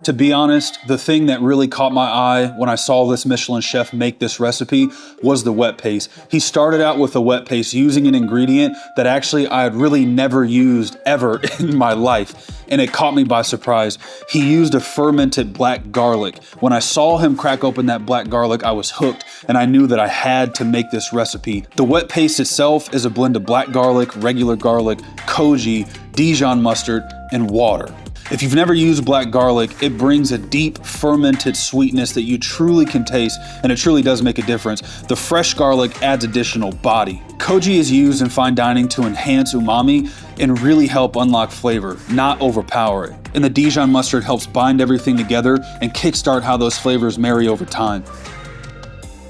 To be honest, the thing that really caught my eye when I saw this Michelin chef make this recipe was the wet paste. He started out with a wet paste using an ingredient that actually I had really never used ever in my life, and it caught me by surprise. He used a fermented black garlic. When I saw him crack open that black garlic, I was hooked, and I knew that I had to make this recipe. The wet paste itself is a blend of black garlic, regular garlic, koji, Dijon mustard, and water. If you've never used black garlic, it brings a deep fermented sweetness that you truly can taste, and it truly does make a difference. The fresh garlic adds additional body. Koji is used in fine dining to enhance umami and really help unlock flavor, not overpower it. And the Dijon mustard helps bind everything together and kickstart how those flavors marry over time.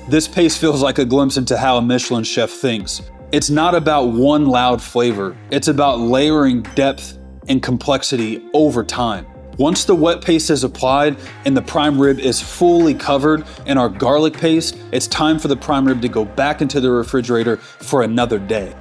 This paste feels like a glimpse into how a Michelin chef thinks. It's not about one loud flavor, it's about layering depth and complexity over time. Once the wet paste is applied and the prime rib is fully covered in our garlic paste, it's time for the prime rib to go back into the refrigerator for another day.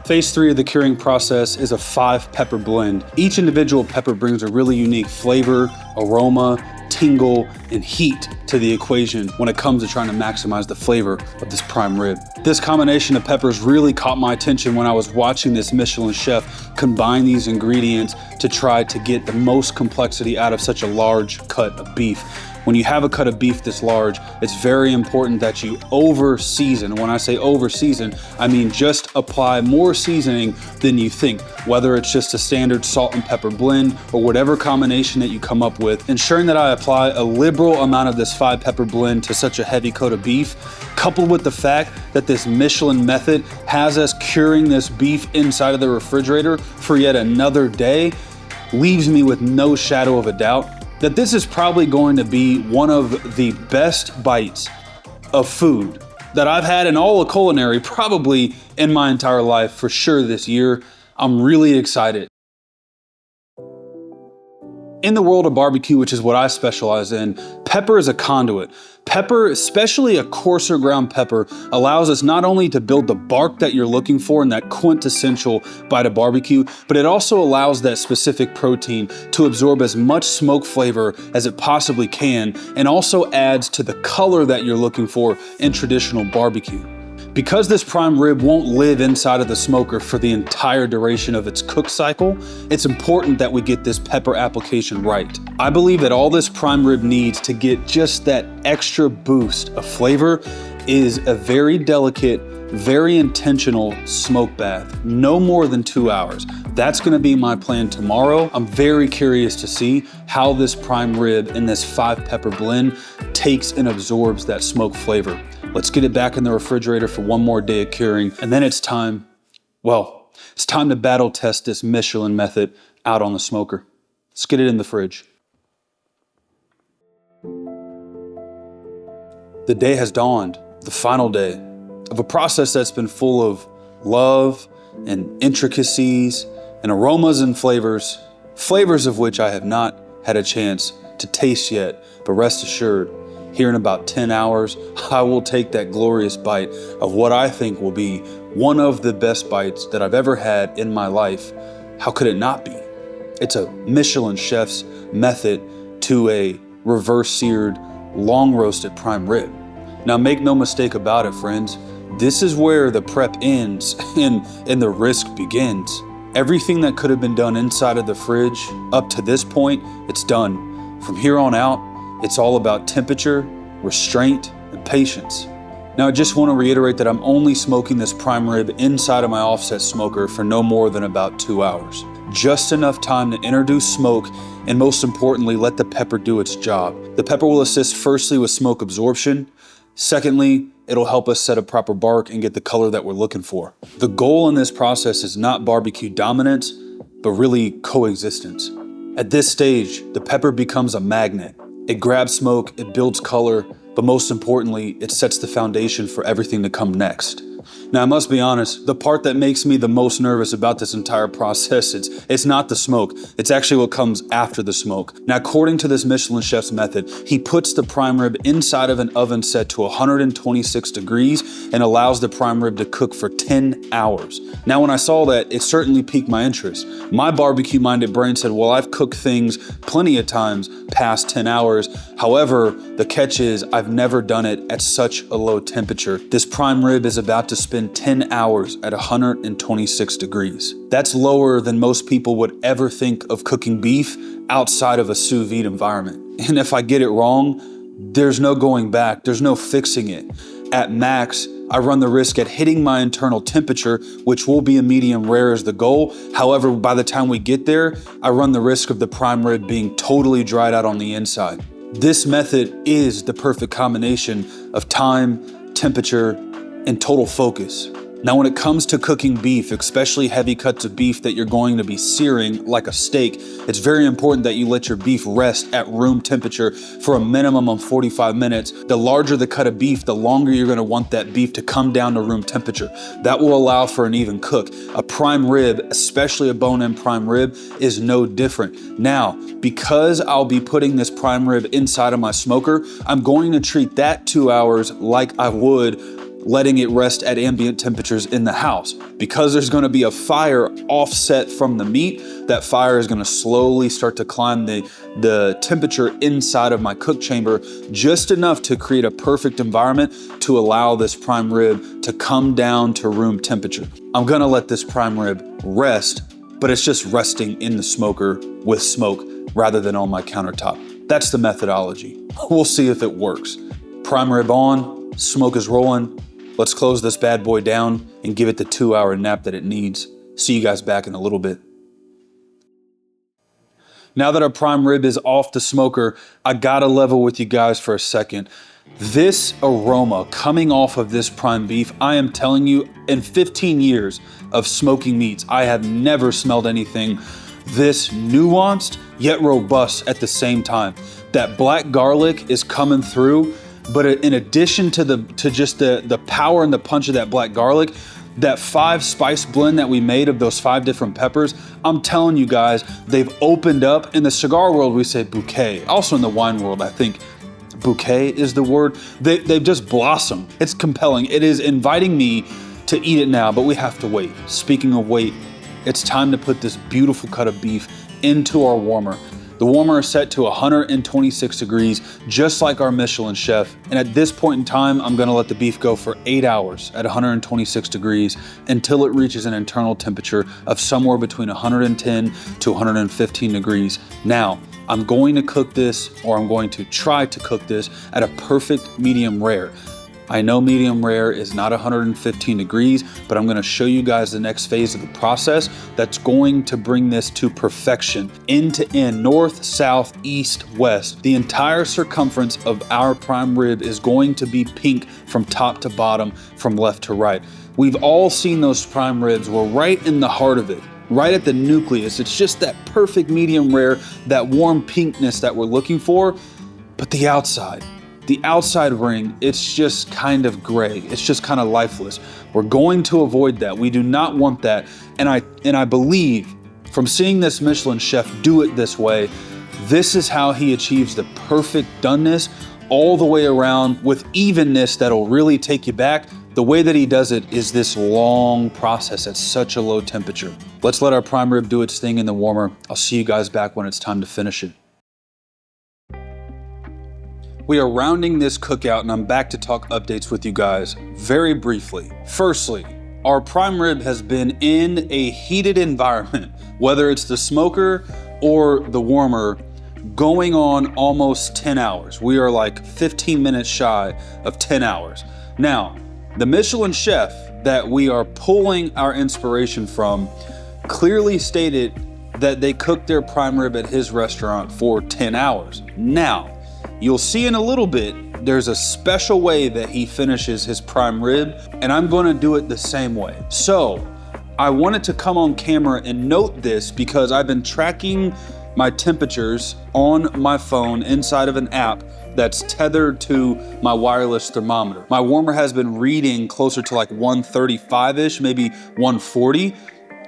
Phase 3 of the curing process is a 5-pepper blend. Each individual pepper brings a really unique flavor, aroma, tingle, and heat to the equation when it comes to trying to maximize the flavor of this prime rib. This combination of peppers really caught my attention when I was watching this Michelin chef combine these ingredients to try to get the most complexity out of such a large cut of beef. When you have a cut of beef this large, it's very important that you over-season. When I say over-season, I mean just apply more seasoning than you think, whether it's just a standard salt and pepper blend or whatever combination that you come up with. Ensuring that I apply a liberal amount of this 5-pepper blend to such a heavy coat of beef, coupled with the fact that this Michelin method has us curing this beef inside of the refrigerator for yet another day, leaves me with no shadow of a doubt that this is probably going to be one of the best bites of food that I've had in all of culinary, probably in my entire life, for sure this year. I'm really excited. In the world of barbecue, which is what I specialize in, pepper is a conduit. Pepper, especially a coarser ground pepper, allows us not only to build the bark that you're looking for in that quintessential bite of barbecue, but it also allows that specific protein to absorb as much smoke flavor as it possibly can, and also adds to the color that you're looking for in traditional barbecue. Because this prime rib won't live inside of the smoker for the entire duration of its cook cycle, it's important that we get this pepper application right. I believe that all this prime rib needs to get just that extra boost of flavor is a very delicate, very intentional smoke bath, no more than 2 hours. That's gonna be my plan tomorrow. I'm very curious to see how this prime rib in this 5-pepper blend takes and absorbs that smoke flavor. Let's get it back in the refrigerator for one more day of curing, and then it's time to battle test this Michelin method out on the smoker. Let's get it in the fridge. The day has dawned, the final day of a process that's been full of love and intricacies and aromas and flavors of which I have not had a chance to taste yet, but rest assured, here in about 10 hours, I will take that glorious bite of what I think will be one of the best bites that I've ever had in my life. How could it not be? It's a Michelin chef's method to a reverse seared, long roasted prime rib. Now make no mistake about it, friends, this is where the prep ends and the risk begins. Everything that could have been done inside of the fridge up to this point, it's done. From here on out, it's all about temperature, restraint, and patience. Now I just want to reiterate that I'm only smoking this prime rib inside of my offset smoker for no more than about 2 hours. Just enough time to introduce smoke and, most importantly, let the pepper do its job. The pepper will assist firstly with smoke absorption. Secondly, it'll help us set a proper bark and get the color that we're looking for. The goal in this process is not barbecue dominance, but really coexistence. At this stage, the pepper becomes a magnet. It grabs smoke, it builds color, but most importantly, it sets the foundation for everything to come next. Now, I must be honest, the part that makes me the most nervous about this entire process, it's not the smoke. It's actually what comes after the smoke. Now, according to this Michelin chef's method, he puts the prime rib inside of an oven set to 126 degrees and allows the prime rib to cook for 10 hours. Now, when I saw that, it certainly piqued my interest. My barbecue-minded brain said, well, I've cooked things plenty of times past 10 hours. However, the catch is I've never done it at such a low temperature. This prime rib is about to spend 10 hours at 126 degrees. That's lower than most people would ever think of cooking beef outside of a sous vide environment. And if I get it wrong, there's no going back, there's no fixing it. At max, I run the risk at hitting my internal temperature, which will be a medium rare as the goal. However, by the time we get there, I run the risk of the prime rib being totally dried out on the inside. This method is the perfect combination of time, temperature, and total focus. Now, when it comes to cooking beef, especially heavy cuts of beef that you're going to be searing like a steak, it's very important that you let your beef rest at room temperature for a minimum of 45 minutes. The larger the cut of beef, the longer you're gonna want that beef to come down to room temperature. That will allow for an even cook. A prime rib, especially a bone-in prime rib, is no different. Now, because I'll be putting this prime rib inside of my smoker, I'm going to treat that 2 hours like I would letting it rest at ambient temperatures in the house. Because there's gonna be a fire offset from the meat, that fire is gonna slowly start to climb the temperature inside of my cook chamber, just enough to create a perfect environment to allow this prime rib to come down to room temperature. I'm gonna let this prime rib rest, but it's just resting in the smoker with smoke rather than on my countertop. That's the methodology. We'll see if it works. Prime rib on, smoke is rolling. Let's close this bad boy down and give it the 2-hour nap that it needs. See you guys back in a little bit. Now that our prime rib is off the smoker, I gotta level with you guys for a second. This aroma coming off of this prime beef, I am telling you, in 15 years of smoking meats, I have never smelled anything this nuanced yet robust at the same time. That black garlic is coming through. But in addition to just the power and the punch of that black garlic, that 5 spice blend that we made of those 5 different peppers, I'm telling you guys, they've opened up. In the cigar world, we say bouquet. Also in the wine world, I think bouquet is the word. They've just blossomed. It's compelling. It is inviting me to eat it now, but we have to wait. Speaking of wait, it's time to put this beautiful cut of beef into our warmer. The warmer is set to 126 degrees, just like our Michelin chef. And at this point in time, I'm gonna let the beef go for 8 hours at 126 degrees until it reaches an internal temperature of somewhere between 110 to 115 degrees. Now, I'm going to cook this, or I'm going to try to cook this at a perfect medium rare. I know medium rare is not 115 degrees, but I'm gonna show you guys the next phase of the process that's going to bring this to perfection. End to end, north, south, east, west. The entire circumference of our prime rib is going to be pink from top to bottom, from left to right. We've all seen those prime ribs. We're right in the heart of it, right at the nucleus. It's just that perfect medium rare, that warm pinkness that we're looking for, but the outside ring, it's just kind of gray. It's just kind of lifeless. We're going to avoid that. We do not want that. And I believe from seeing this Michelin chef do it this way, this is how he achieves the perfect doneness all the way around with evenness that'll really take you back. The way that he does it is this long process at such a low temperature. Let's let our prime rib do its thing in the warmer. I'll see you guys back when it's time to finish it. We are rounding this cookout and I'm back to talk updates with you guys very briefly. Firstly, our prime rib has been in a heated environment, whether it's the smoker or the warmer, going on almost 10 hours. We are like 15 minutes shy of 10 hours. Now, the Michelin chef that we are pulling our inspiration from clearly stated that they cooked their prime rib at his restaurant for 10 hours. Now, you'll see in a little bit, there's a special way that he finishes his prime rib, and I'm gonna do it the same way. So, I wanted to come on camera and note this because I've been tracking my temperatures on my phone inside of an app that's tethered to my wireless thermometer. My warmer has been reading closer to like 135-ish, maybe 140.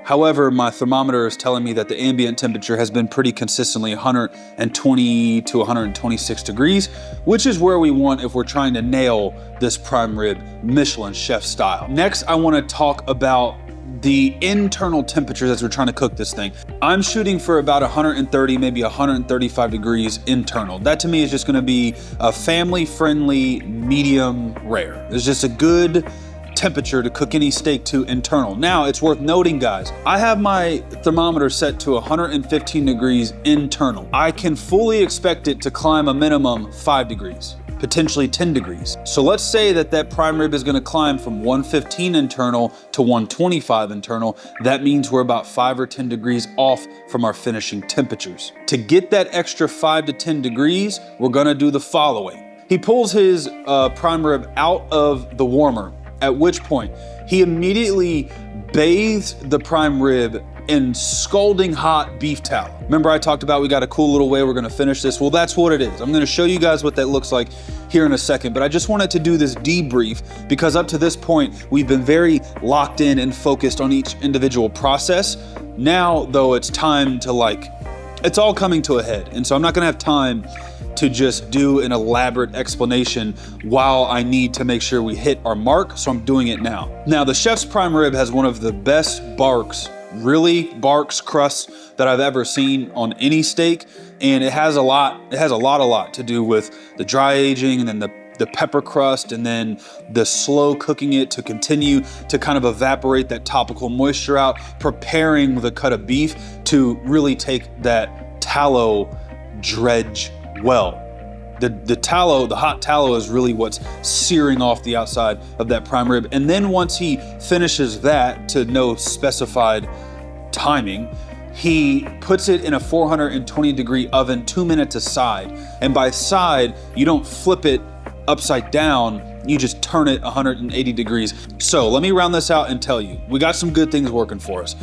However, my thermometer is telling me that the ambient temperature has been pretty consistently 120 to 126 degrees, which is where we want if we're trying to nail this prime rib Michelin chef style. Next, I want to talk about the internal temperatures as we're trying to cook this thing. I'm shooting for about 130, maybe 135 degrees internal. That to me is just gonna be a family-friendly medium rare. It's just a good temperature to cook any steak to internal. Now, it's worth noting, guys, I have my thermometer set to 115 degrees internal. I can fully expect it to climb a minimum 5 degrees. Potentially 10 degrees. So let's say that that prime rib is gonna climb from 115 internal to 125 internal. That means we're about 5 or 10 degrees off from our finishing temperatures. To get that extra 5 to 10 degrees, we're gonna do the following. He pulls his prime rib out of the warmer, at which point he immediately bathes the prime rib in scalding hot beef tallow. Remember I talked about we got a cool little way we're gonna finish this? Well, that's what it is. I'm gonna show you guys what that looks like here in a second, but I just wanted to do this debrief because up to this point, we've been very locked in and focused on each individual process. Now, though, it's time to it's all coming to a head. And so I'm not gonna have time to just do an elaborate explanation while I need to make sure we hit our mark, so I'm doing it now. Now, the chef's prime rib has one of the best crusts that I've ever seen on any steak, and it has a lot to do with the dry aging and then the pepper crust and then the slow cooking it to continue to kind of evaporate that topical moisture out, preparing the cut of beef to really take that tallow dredge well. The tallow, the hot tallow is really what's searing off the outside of that prime rib. And then once he finishes that to no specified timing, he puts it in a 420 degree oven 2 minutes aside. And by side, you don't flip it upside down, you just turn it 180 degrees. So let me round this out and tell you, we got some good things working for us.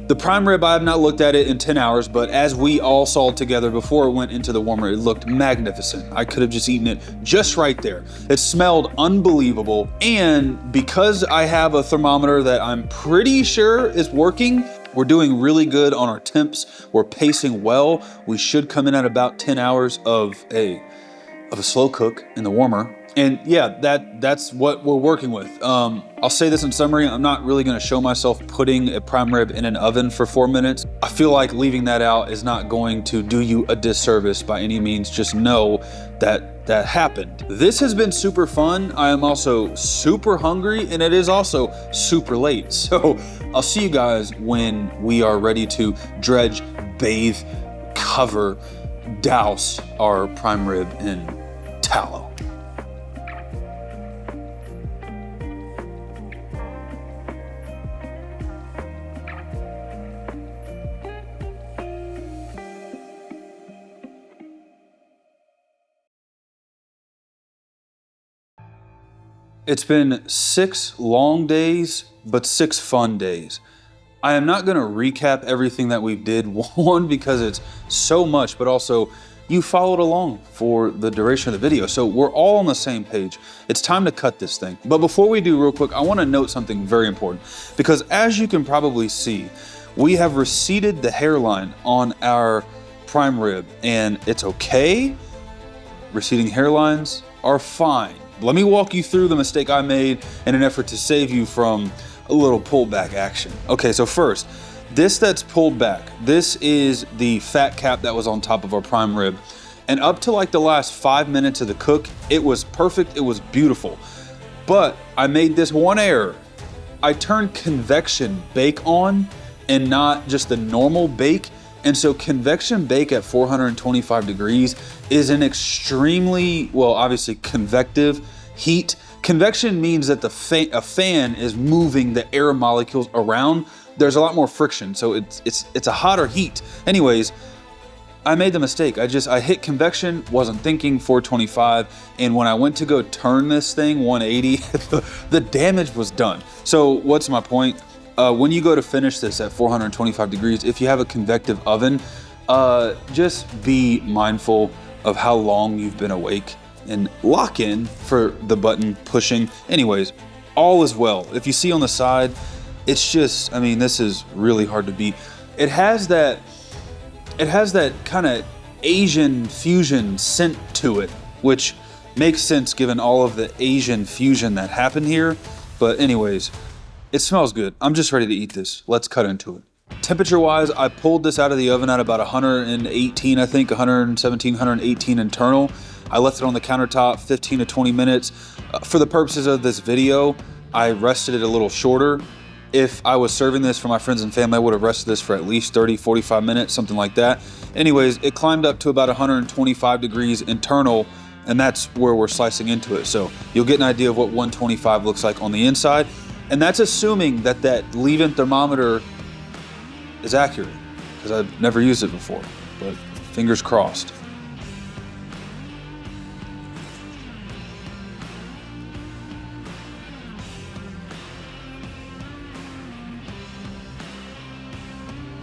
The prime rib, I have not looked at it in 10 hours, but as we all saw together before it went into the warmer, it looked magnificent. I could have just eaten it just right there. It smelled unbelievable. And because I have a thermometer that I'm pretty sure is working, we're doing really good on our temps. We're pacing well. We should come in at about 10 hours of a slow cook in the warmer. And yeah, that's what we're working with. I'll say this in summary, I'm not really gonna show myself putting a prime rib in an oven for 4 minutes. I feel like leaving that out is not going to do you a disservice by any means. Just know that that happened. This has been super fun. I am also super hungry and it is also super late. So I'll see you guys when we are ready to dredge, bathe, cover, douse our prime rib in tallow. It's been 6 long days, but 6 fun days. I am not gonna recap everything that we did, one, because it's so much, but also you followed along for the duration of the video. So we're all on the same page. It's time to cut this thing. But before we do, real quick, I wanna note something very important, because as you can probably see, we have receded the hairline on our prime rib, and it's okay. Receding hairlines are fine. Let me walk you through the mistake I made in an effort to save you from a little pullback action. Okay, so first, this that's pulled back, this is the fat cap that was on top of our prime rib. And up to like the last 5 minutes of the cook, it was perfect, it was beautiful. But I made this one error. I turned convection bake on and not just the normal bake. And so convection bake at 425 degrees is an extremely, well, obviously convective heat. Convection means that a fan is moving the air molecules around. There's a lot more friction, so it's a hotter heat. Anyways, I made the mistake. I hit convection, wasn't thinking 425, and when I went to go turn this thing 180, the damage was done. So what's my point? When you go to finish this at 425 degrees, if you have a convective oven, Just be mindful of how long you've been awake and lock in for the button pushing. Anyways, all is well. If you see on the side, it's just, I mean, this is really hard to beat. It has that kind of Asian fusion scent to it, which makes sense given all of the Asian fusion that happened here. But anyways, it smells good. I'm just ready to eat this. Let's cut into it. Temperature wise, I pulled this out of the oven at about 118, I think, 117, 118 internal. I left it on the countertop 15 to 20 minutes. For the purposes of this video, I rested it a little shorter. If I was serving this for my friends and family, I would have rested this for at least 30, 45 minutes, something like that. Anyways, it climbed up to about 125 degrees internal, and that's where we're slicing into it. So you'll get an idea of what 125 looks like on the inside. And that's assuming that that leave-in thermometer is accurate, because I've never used it before, but fingers crossed.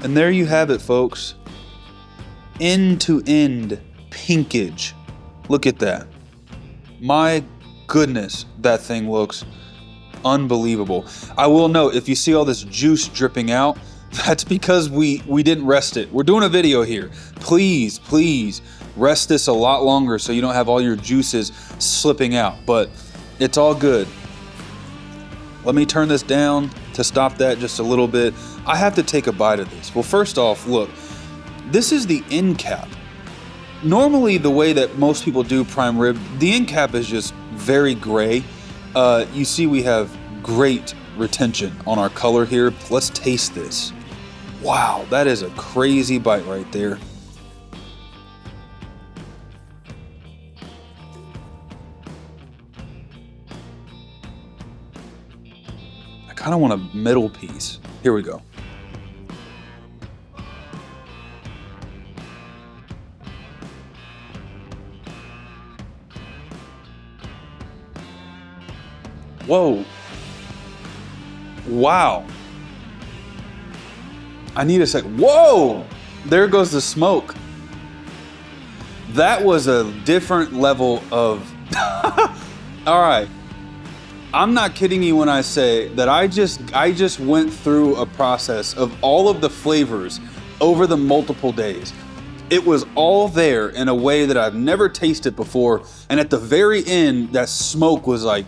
And there you have it, folks. End-to-end pinkage. Look at that. My goodness, that thing looks unbelievable. I will note, if you see all this juice dripping out, that's because we didn't rest it. We're doing a video here. Please, please rest this a lot longer so you don't have all your juices slipping out, but it's all good. Let me turn this down to stop that just a little bit. I have to take a bite of this. Well, first off, look, this is the end cap. Normally, the way that most people do prime rib, the end cap is just very gray. You see we have great retention on our color here. Let's taste this. Wow, that is a crazy bite right there. I kind of want a middle piece. Here we go. Whoa. Wow. I need a sec. Whoa! There goes the smoke. That was a different level of... All right. I'm not kidding you when I say that I just went through a process of all of the flavors over the multiple days. It was all there in a way that I've never tasted before. And at the very end, that smoke was like,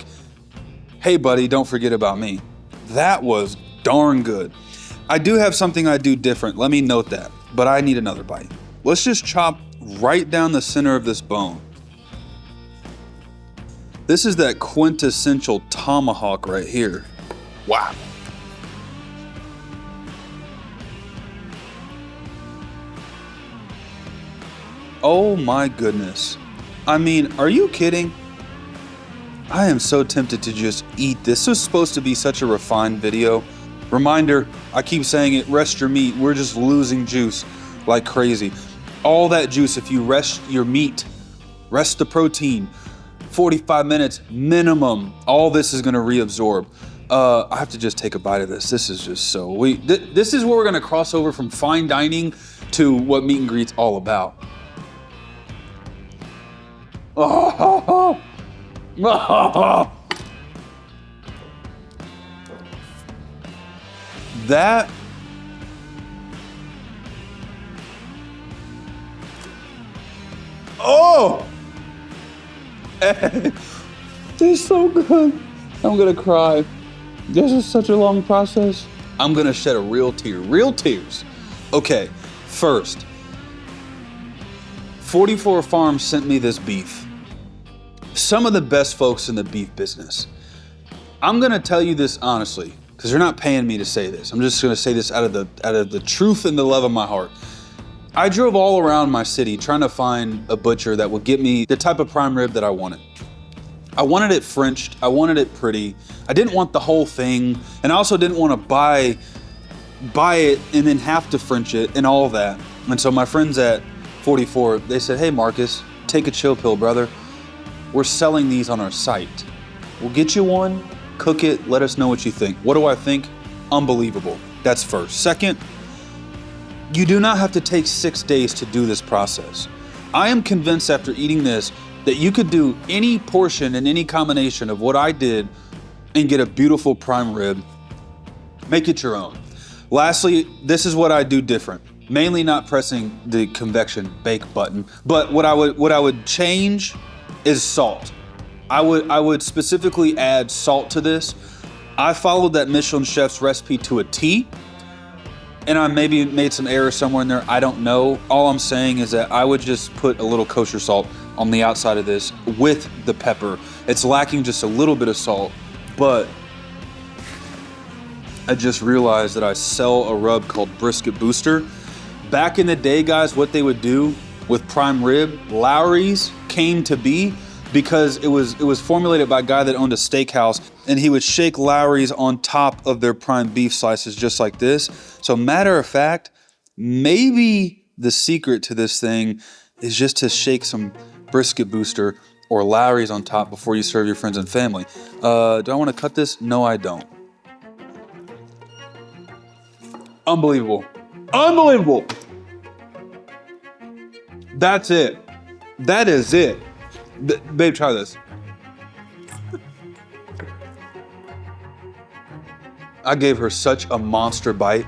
hey buddy, don't forget about me. That was darn good. I do have something I do different, let me note that, but I need another bite. Let's just chop right down the center of this bone. This is that quintessential tomahawk right here. Wow. Oh my goodness. I mean, are you kidding? I am so tempted to just eat this. This was supposed to be such a refined video. Reminder, I keep saying it, rest your meat. We're just losing juice like crazy. All that juice, if you rest your meat, rest the protein, 45 minutes minimum, all this is gonna reabsorb. I have to just take a bite of this. This is just so, this is where we're gonna cross over from fine dining to what meet and greet's all about. Oh. That this is so good. I'm gonna cry. This is such a long process. I'm gonna shed a real tear. Real tears. Okay, first, 44 Farms sent me this beef. Some of the best folks in the beef business. I'm gonna tell you this honestly, because they're not paying me to say this. I'm just gonna say this out of the truth and the love of my heart. I drove all around my city trying to find a butcher that would get me the type of prime rib that I wanted. I wanted it Frenched, I wanted it pretty. I didn't want the whole thing, and I also didn't want to buy it and then have to French it and all that. And so my friends at 44, they said, hey Marcus, take a chill pill, brother. We're selling these on our site. We'll get you one, cook it, let us know what you think. What do I think? Unbelievable. That's first. Second, You do not have to take 6 days to do this process. I am convinced after eating this that you could do any portion and any combination of what I did and get a beautiful prime rib. Make it your own. Lastly, this is what I do different. Mainly not pressing the convection bake button, but what I would change is salt. I would specifically add salt to this. I followed that Michelin chef's recipe to a T, and I maybe made some errors somewhere in there. I don't know. All I'm saying is that I would just put a little kosher salt on the outside of this with the pepper. It's lacking just a little bit of salt, but I just realized that I sell a rub called Brisket Booster. Back in the day, guys, what they would do with prime rib, Lowry's came to be because it was formulated by a guy that owned a steakhouse, and he would shake Lowry's on top of their prime beef slices just like this. So matter of fact, maybe the secret to this thing is just to shake some Brisket Booster or Lowry's on top before you serve your friends and family. Do I want to cut this? No, I don't. Unbelievable. Unbelievable. That's it. That is it. Babe, try this. I gave her such a monster bite.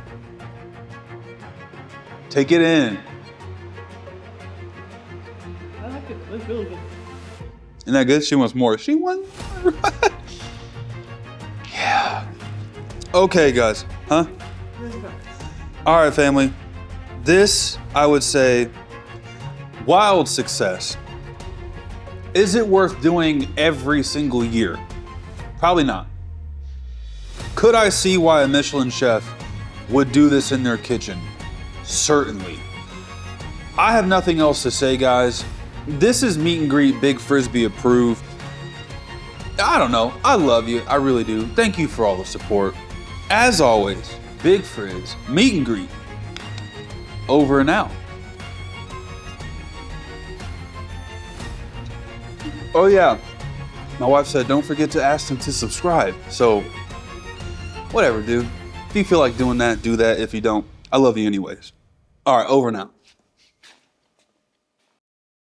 Take it in. I like it. It's really good. Isn't that good? She wants more. She wants more. Yeah. Okay, guys. Huh? All right, family. This, I would say, wild success. Is it worth doing every single year? Probably not. Could I see why a Michelin chef would do this in their kitchen? Certainly. I have nothing else to say, guys. This is Meet and Greet Big Frisbee approved. I don't know. I love you. I really do. Thank you for all the support. As always, Big Frizz, Meet and Greet, over and out. Oh yeah, my wife said don't forget to ask them to subscribe. So, whatever, dude. If you feel like doing that, do that. If you don't, I love you anyways. All right, over and out.